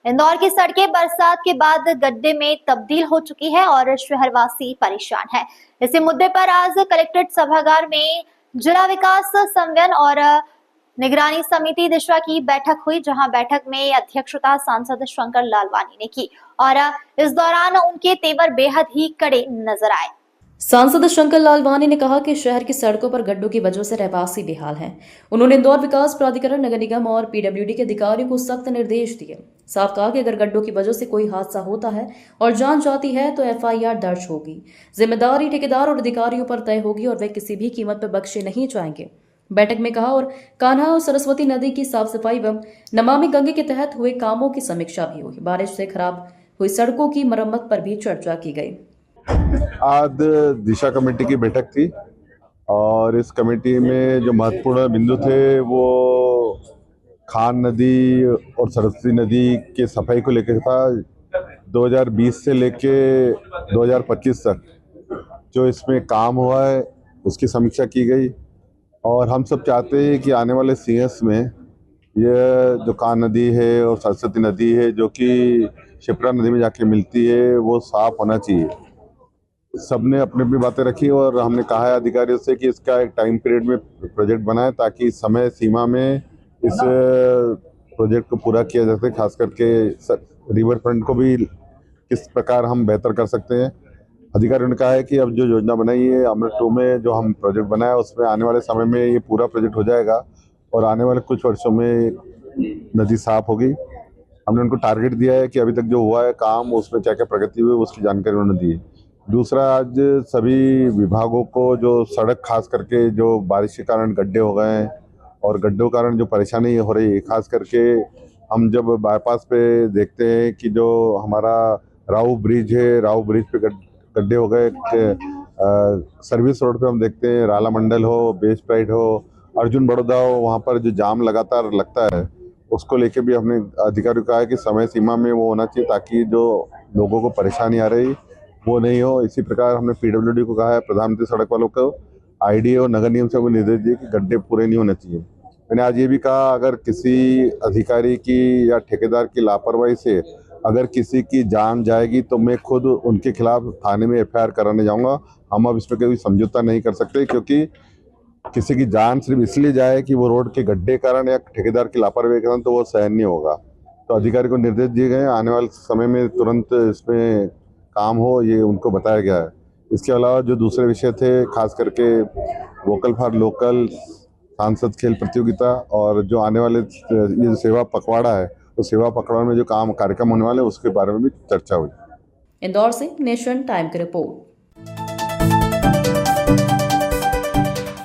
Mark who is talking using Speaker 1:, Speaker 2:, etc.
Speaker 1: इंदौर की सड़कें बरसात के बाद गड्ढे में तब्दील हो चुकी है और शहरवासी परेशान है। इसी मुद्दे पर आज कलेक्ट्रेट सभागार में जिला विकास समन्वय और निगरानी समिति दिशा की बैठक हुई, जहां बैठक में अध्यक्षता सांसद शंकर लालवानी ने की और इस दौरान उनके तेवर बेहद ही कड़े नजर आए।
Speaker 2: सांसद शंकर लालवानी ने कहा कि शहर की सड़कों पर गड्ढों की वजह से रहवासी बेहाल हैं। उन्होंने इंदौर विकास प्राधिकरण, नगर निगम और पीडब्ल्यूडी के अधिकारियों को सख्त निर्देश दिए। साफ कहा कि अगर गड्ढों की वजह से कोई हादसा होता है और जान जाती है तो एफआईआर दर्ज होगी। जिम्मेदारी ठेकेदार और अधिकारियों पर तय होगी और वे किसी भी कीमत पर बख्शे नहीं जाएंगे। बैठक में कहा और कान्हा और सरस्वती नदी की साफ सफाई एवं नमामि गंगे के तहत हुए कामों की समीक्षा भी हुई। बारिश से खराब हुई सड़कों की मरम्मत पर भी चर्चा की गई।
Speaker 3: आज दिशा कमेटी की बैठक थी और इस कमेटी में जो महत्वपूर्ण बिंदु थे वो खान नदी और सरस्वती नदी की सफाई को लेकर था। 2020 से लेके 2025 तक जो इसमें काम हुआ है उसकी समीक्षा की गई और हम सब चाहते हैं कि आने वाले सीएस में ये जो कान नदी है और सरस्वती नदी है जो कि शिप्रा नदी में जाके मिलती है वो साफ होना चाहिए। सबने अपनी अपनी बातें रखी और हमने कहा है अधिकारियों से कि इसका एक टाइम पीरियड में प्रोजेक्ट बनाए ताकि समय सीमा में इस प्रोजेक्ट को पूरा किया जा सके। खास करके रिवर फ्रंट को भी किस प्रकार हम बेहतर कर सकते हैं। अधिकारियों ने कहा है कि अब जो योजना बनाई है अमृत 2 में जो हम प्रोजेक्ट बनाया उसमें आने वाले समय में ये पूरा प्रोजेक्ट हो जाएगा और आने वाले कुछ वर्षों में नदी साफ होगी। हमने उनको टारगेट दिया है कि अभी तक जो हुआ है काम उसमें क्या क्या प्रगति हुई उसकी जानकारी उन्होंने दी है। दूसरा, आज सभी विभागों को जो सड़क खास करके जो बारिश के कारण गड्ढे हो गए हैं और गड्ढों के कारण जो परेशानी हो रही है, खास करके हम जब बाईपास पे देखते हैं कि जो हमारा राऊ ब्रिज है, राऊ ब्रिज पे गड्ढे हो गए। सर्विस रोड पे हम देखते हैं राला मंडल हो, बेस्ट प्राइड हो, अर्जुन बड़ौदा हो, वहाँ पर जो जाम लगातार लगता है उसको लेके भी हमने अधिकारियों को कहा है कि समय सीमा में वो होना चाहिए ताकि जो लोगों को परेशानी आ रही वो नहीं हो। इसी प्रकार हमने पीडब्ल्यूडी को कहा है, प्रधानमंत्री सड़क वालों को आईडी और नगर निगम से वो निर्देश दिए कि गड्ढे पूरे नहीं होने चाहिए। मैंने आज ये भी कहा अगर किसी अधिकारी की या ठेकेदार की लापरवाही से अगर किसी की जान जाएगी तो मैं खुद उनके खिलाफ थाने में एफआईआर कराने जाऊंगा। हम अब इसमें कोई समझौता नहीं कर सकते क्योंकि किसी की जान सिर्फ इसलिए जाए कि वो रोड के गड्ढे कारण या ठेकेदार की लापरवाही के कारण तो वो सहन नहीं होगा। तो अधिकारी को निर्देश दिए गए, आने वाले समय में तुरंत इसमें काम हो ये उनको बताया गया है। इसके अलावा जो दूसरे विषय थे खास करके वोकल फॉर लोकल, सांसद खेल प्रतियोगिता और जो आने वाले ये सेवा पखवाड़ा है तो सेवा पखवाड़ा में जो कार्यक्रम होने वाले उसके बारे में भी चर्चा हुई।
Speaker 2: इंदौर से नेशन टाइम की रिपोर्ट।